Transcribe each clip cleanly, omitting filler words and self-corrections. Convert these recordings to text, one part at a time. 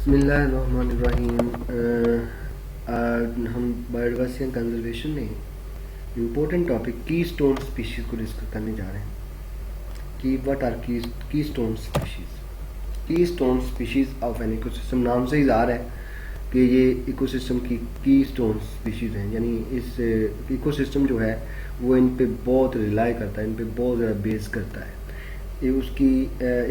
बिस्मिल्लाहिर्रहमानिर्रहीम। हम biodiversity and conservation में इम्पोर्टेंट टॉपिक की स्टोन स्पीशीज़ को डिस्कस करने जा रहे हैं कि व्हाट आर की स्टोन स्पीशीज़। की stone species of an ecosystem, नाम से ही ज़ाहिर है कि ये इकोसिस्टम की स्टोन स्पीशीज़ हैं, यानी इस इकोसिस्टम जो है वो इन पे बहुत रिलाई करता है, इन पे बहुत ज़्यादा बेस करता है। ये उसकी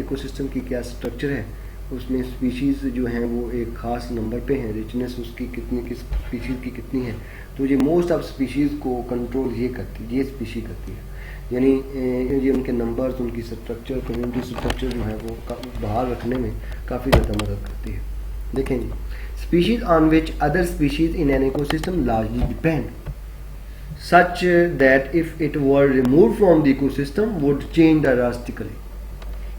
इकोसिस्टम की क्या स्ट्रक्चर है, उसमें स्पीशीज़ जो हैं वो एक ख़ास नंबर पे हैं, रिचनेस उसकी किस स्पीशीज़ की कितनी है, तो ये मोस्ट ऑफ स्पीशीज़ को कंट्रोल ये स्पीशी करती है, यानी ये उनके नंबर्स, उनकी स्ट्रक्चर, कम्युनिटी स्ट्रक्चर जो है वो बाहर रखने में काफ़ी ज़्यादा मदद करती है। देखें, species on which other species in an ecosystem largely depend such that if it were removed from the ecosystem would change drastically।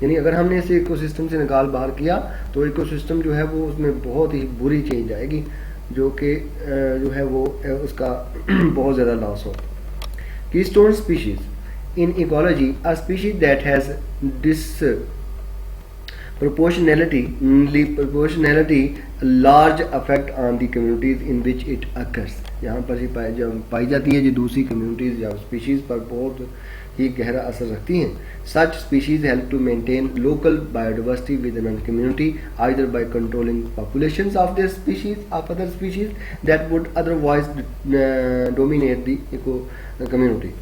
यानी अगर हमने इसे इकोसिस्टम से निकाल बाहर किया तो इकोसिस्टम जो है वो उसमें बहुत ही बुरी चेंज आएगी, जो कि जो है वो उसका बहुत ज़्यादा लॉस होगा। Keystone species in ecology a species that has proportionality large effect on the communities in which it occurs। यहाँ पर ही पाई जाती है जो दूसरी कम्युनिटीज़ या स्पीशीज़ पर बहुत ही गहरा असर रखती हैं। Such species help to maintain local biodiversity within a community either by controlling populations of their species of other species that would otherwise dominate the community,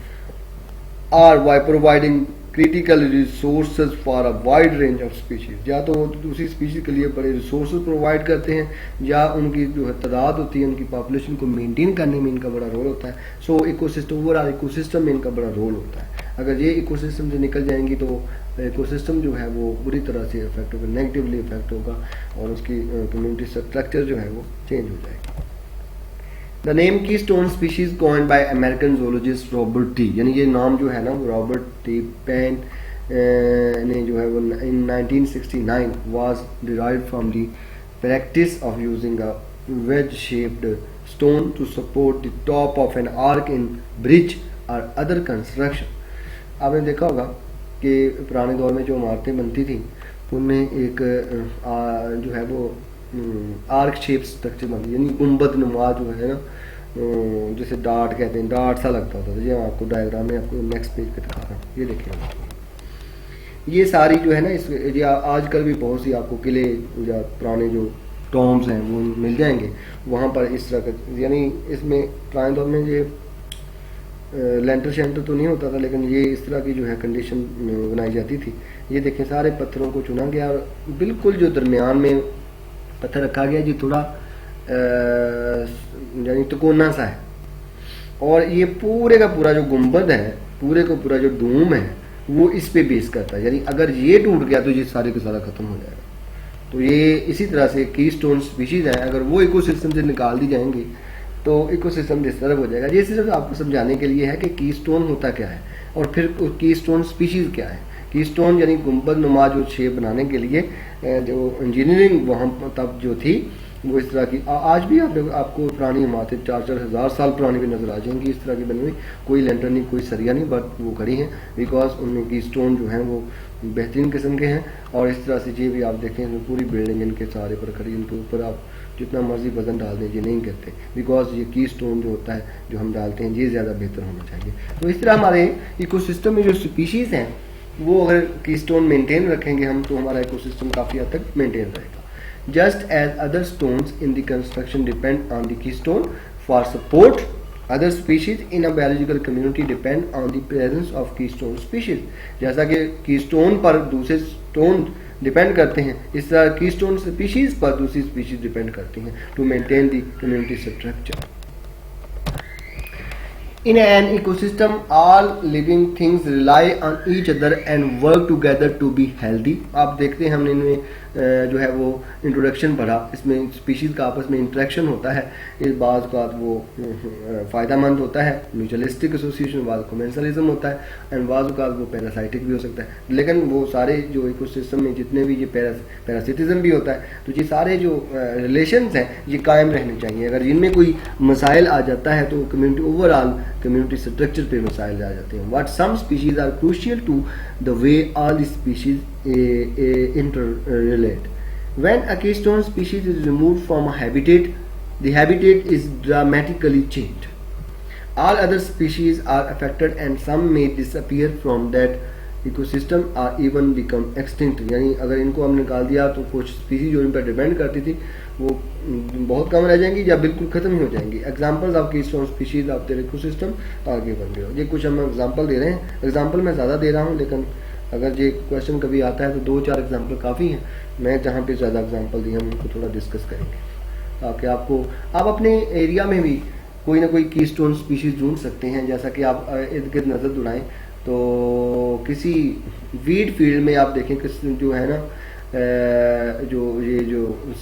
or by providing critical resources for a wide range of species. या तो दूसरी species के लिए बड़े resources provide करते हैं, या उनकी जो है तादाद होती है, उनकी पॉपुलेशन को मेंटेन करने में इनका बड़ा रोल होता है। सो इकोसिस्टम, ओवरऑल इकोसिस्टम में इनका बड़ा रोल होता है। अगर ये इकोसिस्टम से निकल जाएंगी तो इकोसिस्टम जो है वो बुरी तरह से इफेक्ट होगा, नेगेटिवली इफेक्ट होगा, और उसकी कम्युनिटी स्ट्रक्चर जो है वो चेंज हो जाएगी। The name keystone species coined bye American zoologist Robert T, यानी ये नाम जो है ना वो रॉबर्ट टी पेन ने जो है वो in 1969 was derived from the practice of using a wedge shaped stone to support the top of an arch in bridge और अदर कंस्ट्रक्शन। आपने देखा होगा कि पुराने दौर में जो इमारतें बनती थी उनमें एक जो है वो आर्क शेप स्ट्रक्चर बनती है, यानी गुंबद नुमा जो है ना, जैसे डार्ट कहते हैं, डार्ट सा लगता होता था। ये आपको डायग्राम में आपको नेक्स्ट पेज पे दिखा रहा हूँ, ये देखिए। ये सारी जो है ना इस आजकल भी बहुत सी आपको किले या पुराने जो टॉम्स हैं वो मिल जाएंगे, वहाँ पर इस तरह का, यानी इसमें पुराने दौर में ये लेंटर शेंटर तो नहीं होता था, लेकिन ये इस तरह की जो है कंडीशन बनाई जाती थी। ये देखें, सारे पत्थरों को चुना गया और बिल्कुल जो दरमियान में पत्थर रखा गया जो थोड़ा यानी तिकोना सा है, और ये पूरे का पूरा जो गुंबद है, पूरे का पूरा जो डूम है वो इस पे बेस करता है, यानी अगर ये टूट गया तो ये सारे का सारा खत्म हो जाएगा। तो ये इसी तरह से कीस्टोन स्पीशीज है, अगर वो इकोसिस्टम से निकाल दी जाएंगी तो इकोसिस्टम डिस्टर्ब हो जाएगा। ये सिर्फ आपको समझाने के लिए है कि कीस्टोन होता क्या है और फिर कीस्टोन स्पीशीज क्या है। कीस्टोन यानी गुंबद नुमा जो शेप बनाने के लिए जो इंजीनियरिंग वहाँ तब जो थी वो इस तरह की, आज भी आपको पुरानी इमारतें 4-4 हज़ार साल पुरानी भी नज़र आ जाएंगी इस तरह की बनी हुई, कोई लेंटर नहीं, कोई सरिया नहीं, बट वो खड़ी हैं बिकॉज उनमें की स्टोन जो हैं वो बेहतरीन किस्म के हैं। और इस तरह से ये भी आप देखें तो पूरी बिल्डिंग इनके सहारे पर खड़ी, इनके ऊपर आप जितना मर्जी वजन डाल दें ये नहीं करते, बिकॉज ये की स्टोन जो होता है जो हम डालते हैं ये ज़्यादा बेहतर होना चाहिए। तो इस तरह हमारे इकोसिस्टम में जो स्पीशीज़ हैं वो अगर कीस्टोन मेंटेन रखेंगे हम तो हमारा इकोसिस्टम काफ़ी हद तक मेंटेन रहेगा। Just as other stones in the construction depend on the keystone for support, other species in a biological community depend on the presence of keystone species। जैसा कि कीस्टोन पर दूसरे स्टोन डिपेंड करते हैं, इस तरह कीस्टोन स्पीशीज पर दूसरी स्पीशीज डिपेंड करती हैं to maintain the community structure. In an ecosystem, all living things rely on each other and work together to be healthy। आप देखते हैं हमने इनमें जो है वो इंट्रोडक्शन पढ़ा, इसमें स्पीशीज़ का आपस में इंट्रैक्शन होता है, इस बात का वो फ़ायदेमंद होता है, म्यूचुअलिस्टिक एसोसिएशन, बाद कमेंसलिज्म होता है, एंड बाद का वो पैरासाइटिक भी हो सकता है। लेकिन वो सारे जो इकोसिस्टम में जितने भी ये पैरासिटिज्म भी होता है, तो ये सारे जो रिलेशंस हैं ये कायम रहने चाहिए। अगर इनमें कोई मसाइल आ जाता है तो कम्युनिटी ओवरऑल कम्युनिटी स्ट्रक्चर पे मसाइल आ जाते हैं। What some species are crucial to the way all the species interrelate. When a keystone species is removed from a habitat, the habitat is dramatically changed. All other species are affected and some may disappear from that ecosystem or even become extinct. यानी अगर इनको हम निकाल दिया तो कुछ species जो इन पर डिपेंड करती थी वो बहुत कम रह जाएंगी या बिल्कुल खत्म ही हो जाएंगी. Examples of keystone species of their ecosystem are given below. ये कुछ हम एग्जाम्पल दे रहे हैं. एग्जाम्पल मैं ज़्यादा दे रहा हूँ, लेकिन अगर ये क्वेश्चन कभी आता है तो 2-4 एग्जाम्पल काफ़ी हैं. मैं जहाँ पे ज़्यादा एग्जाम्पल दिए हम उनको थोड़ा डिस्कस करेंगे ताकि आप अपने एरिया में भी कोई ना कोई कीस्टोन स्पीशीज ढूंढ सकते हैं. जैसा कि आप इर्द गिर्द नज़र दुड़ाएं तो किसी वीड फील्ड में आप देखें कि जो है ना जो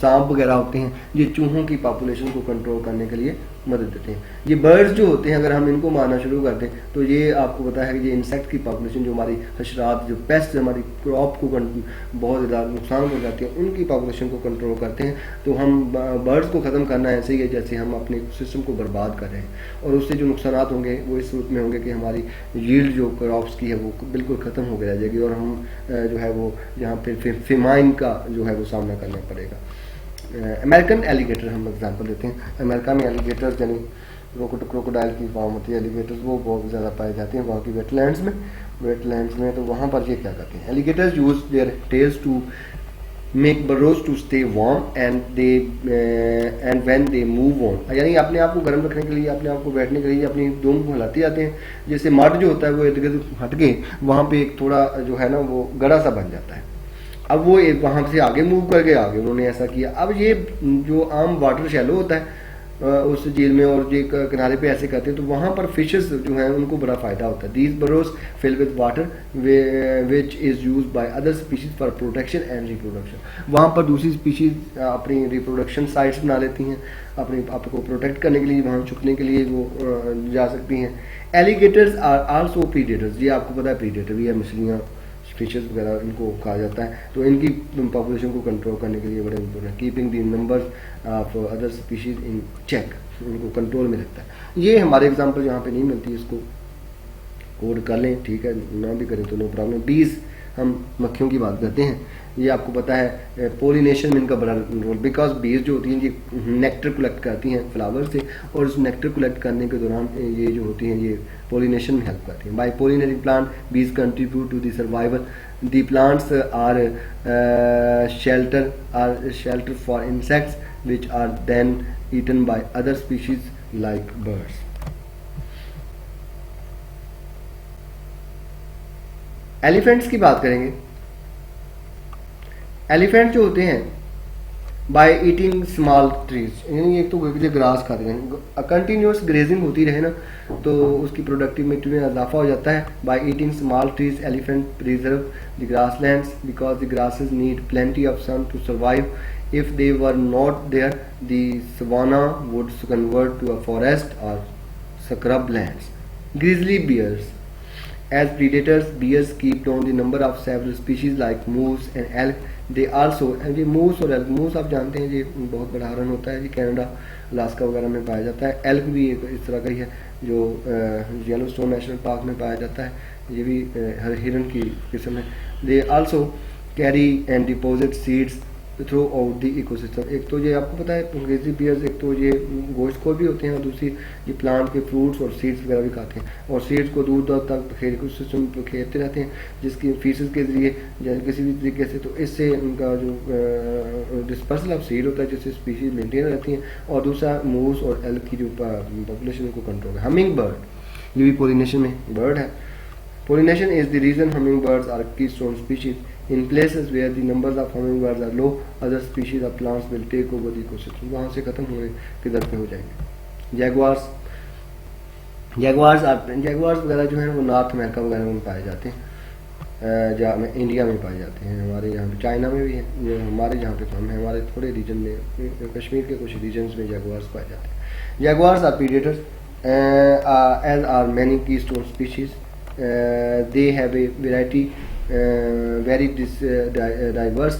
सांप वगैरह होते हैं ये चूहों की पॉपुलेशन को कंट्रोल करने के लिए मदद देते हैं. ये बर्ड्स जो होते हैं अगर हम इनको मारना शुरू कर दें तो ये आपको पता है कि ये इंसेक्ट की पॉपुलेशन जो हमारी हशरात जो पेस्ट हमारी क्रॉप को बहुत ज़्यादा नुकसान हो जाती है उनकी पॉपुलेशन को कंट्रोल करते हैं. तो हम बर्ड्स को ख़त्म करना ऐसे ही है जैसे हम अपने सिस्टम को बर्बाद कर रहे हैं और उससे जो नुकसान होंगे वो इस सूरत में होंगे कि हमारी यील्ड जो क्रॉप्स की है वो बिल्कुल ख़त्म हो रह जाएगी और हम जो है वो यहाँ पे फेमाइन का जो है वो सामना करना पड़ेगा. अमेरिकन एलिगेटर हम एग्जांपल देते हैं. अमेरिका में एलिगेटर्स यानी क्रोकोडाइल की फॉर्म होती है एलिगेटर्स वो बहुत ज़्यादा पाए जाते हैं वहाँ की वेटलैंड्स में. तो वहाँ पर ये क्या करते हैं, alligators use their tails to make burrows to stay warm and when they move on. यानी अपने आप को गर्म रखने के लिए अपने आप को बैठने के लिए अपनी दुम को हिलाते जाते हैं. जैसे मड जो होता है वो इर्द गिर्द हट के वहाँ पे एक थोड़ा जो है ना वो गड़ा सा बन जाता है. अब वो एक वहाँ से आगे मूव करके आगे उन्होंने ऐसा किया. अब ये जो आम वाटर शैलो होता है उस झील में और ये किनारे पे ऐसे करते हैं तो वहाँ पर फिशेस जो हैं उनको बड़ा फ़ायदा होता है. These burrows fill with water which is use by other species for protection and reproduction. वहाँ पर दूसरी स्पीशीज अपनी रिप्रोडक्शन साइट्स बना लेती हैं अपने आप को प्रोटेक्ट करने के लिए, वहाँ छुपने के लिए वो जा सकती हैं. Alligators are also predators. ये आपको पता है प्रीडेटर भी है, मछलियाँ फिशेस वगैरह इनको कहा जाता है. तो इनकी पॉपुलेशन को कंट्रोल करने के लिए बड़े important. Keeping the numbers of other species in check, उनको कंट्रोल में रखता है. ये हमारे एग्जांपल यहाँ पे नहीं मिलती, इसको कोड कर लें, ठीक है, ना भी करें तो नो प्रॉब्लम. बीज, हम मक्खियों की बात करते हैं. ये आपको पता है पोलिनेशन में इनका बड़ा रोल, बिकॉज बीज जो होती हैं ये नेक्टर कलेक्ट करती हैं फ्लावर से और उस नेक्टर कलेक्ट करने के दौरान ये जो होती हैं ये पोलिनेशन में हेल्प करती हैं. By pollinating plant bees contribute to the survival. The plants are shelter for insects which are then eaten by other species like birds. Elephants की बात करेंगे. एलिफेंट जो होते हैं बाय ईटिंग स्मॉल ट्रीज, यानी एक तो ग्रास खाते हैं. कंटिन्यूस ग्रेजिंग होती रहे ना तो उसकी प्रोडक्टिविटी में इजाफा हो जाता है. By eating small trees elephant preserve the grasslands because the grasses need plenty of sun to survive. If they were not there, the savanna would convert to a forest or scrublands. Grizzly bears. As predators, bears keep down the number of several species like moose and elk. They also, and ये moose और elk, moose आप जानते हैं ये बहुत बड़ा हरण होता है, ये कनाडा अलास्का वगैरह में पाया जाता है. elk भी एक इस तरह का ही है जो येलोस्टोन नेशनल पार्क में पाया जाता है. ये भी हिरन की किस्म है. They also carry and deposit seeds through out the ecosystem. एक तो ये आपको पता है ग्रिजली बियर्स एक तो ये गोश्तखोर भी होते हैं और दूसरी ये प्लांट के फ्रूट्स और सीड्स वगैरह भी खाते हैं और सीड्स को दूर दूर तक इकोसिस्टम पे खेलते रहते हैं जिसकी फीसेस के जरिए या किसी भी तरीके से. तो इससे उनका जो डिस्पर्सल ऑफ सीड होता है जिससे स्पीशीज मेंटेन रहती हैं. और दूसरा मूस और एल्क की जो पॉपुलेशन को कंट्रोल है. हमिंग बर्ड, ये भी पोलिनेशन में बर्ड है. Pollination is the reason hummingbirds are keystone species. In places where the numbers of hummingbirds are low, other species of plants will take over the ecosystem. वहाँ से खत्म होने के दर पे हो जाएंगे. Jaguars वगैरह जो है वो नॉर्थ अमेरिका वगैरह में पाए जाते हैं, जहाँ इंडिया में पाए जाते हैं. हमारे यहाँ पे चाइना में भी है, जो हमारे यहाँ पे कम है. हमारे थोड़े रीजन में कश्मीर के कुछ रीजन्स में जैगुआर्स पाए जाते हैं. Jaguars are predators as are many keystone species. They have a very diverse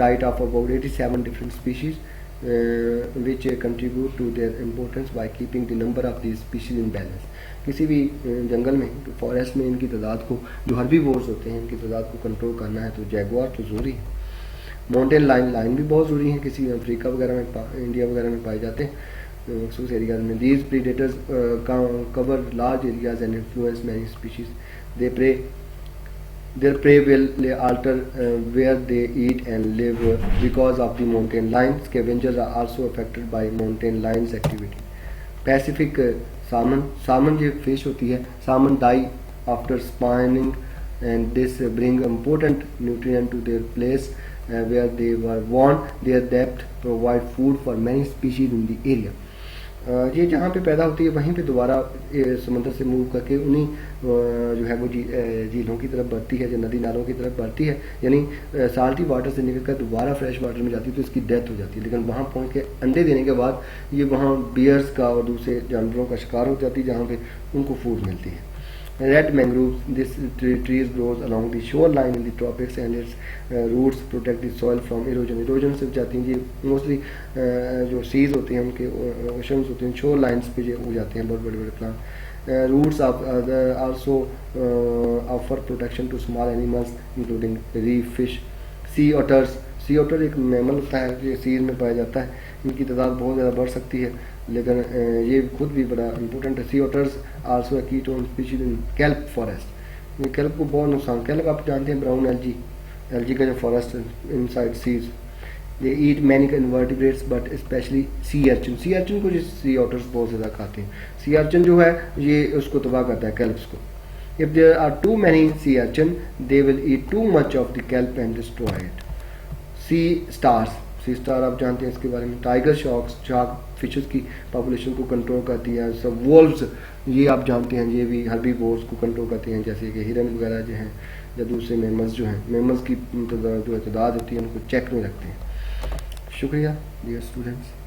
diet of about 87 different species which contribute to their importance by keeping the number of these species in balance. किसी भी जंगल में forest में इनकी तादाद को जो herbivores होते हैं इनकी तादाद को कंट्रोल करना है तो जैगुआर तो ज़रूरी है. माउंटेन लाइन भी बहुत ज़रूरी है, किसी अफ्रीका वगैरह में, इंडिया वगैरह में पाए जाते हैं मखसूस एरियाज में। These predators cover large areas and influence many species. They Their prey will alter where they eat and live because of the mountain lion. Scavengers are also affected by mountain lions activity. Pacific salmon ये fish होती है, salmon die after spawning and this bring important nutrient to their place where they were born. Their depth provide food for many species in the area. ये जहाँ पे पैदा होती है वहीं पे दोबारा समंदर से मूव करके उन्हीं जो है वो झीलों की तरफ बढ़ती है, जो नदी नालों की तरफ बढ़ती है, यानी साल्टी वाटर से निकल कर दोबारा फ्रेश वाटर में जाती है तो इसकी डेथ हो जाती है। लेकिन वहाँ पहुँच के अंडे देने के बाद ये वहाँ बियर्स का और दूसरे जानवरों का शिकार हो जाती है जहाँ पे उनको फूड मिलती है। Red mangroves, this trees grows along the shoreline in the tropics and its roots protect the soil from erosion. Erosion से जाती हैं ये मोस्टली जो सीज होते हैं उनके ओशंस होते हैं शोर लाइन्स पे जो हो जाते हैं बहुत बड़े बड़े plant. Roots also offer protection to small animals including reef fish. Sea otter एक मैमल होता है जो सीज में पाया जाता है, इनकी तादाद बहुत ज़्यादा बढ़ सकती है लेकिन ये खुद भी बड़ा इंपॉर्टेंट है। Sea otters also keystone species in kelp forest. ये केल्प को बहुत नुकसान, केल्प आप जानते हैं ब्राउन एल्जी का जो forest inside seas. They eat many invertebrates but specially sea urchin. Sea urchin को सी ऑटर्स बहुत ज़्यादा खाते हैं। सी अर्चिन जो है ये उसको तबाह करता है केल्प्स को। If there are too many sea urchin they will eat too much of the kelp and destroy it. Sea star आप जानते हैं इसके बारे में। टाइगर शार्क फिशेस की पॉपुलेशन को कंट्रोल करती है। सब वोल्व्स ये आप जानते हैं ये भी हर्बीवोर्स को कंट्रोल करती हैं, जैसे कि हिरन वगैरह जो हैं या दूसरे मेमल्स जो हैं, मेमल्स की जो तादाद होती है उनको चेक में रखते हैं। शुक्रिया डियर स्टूडेंट्स।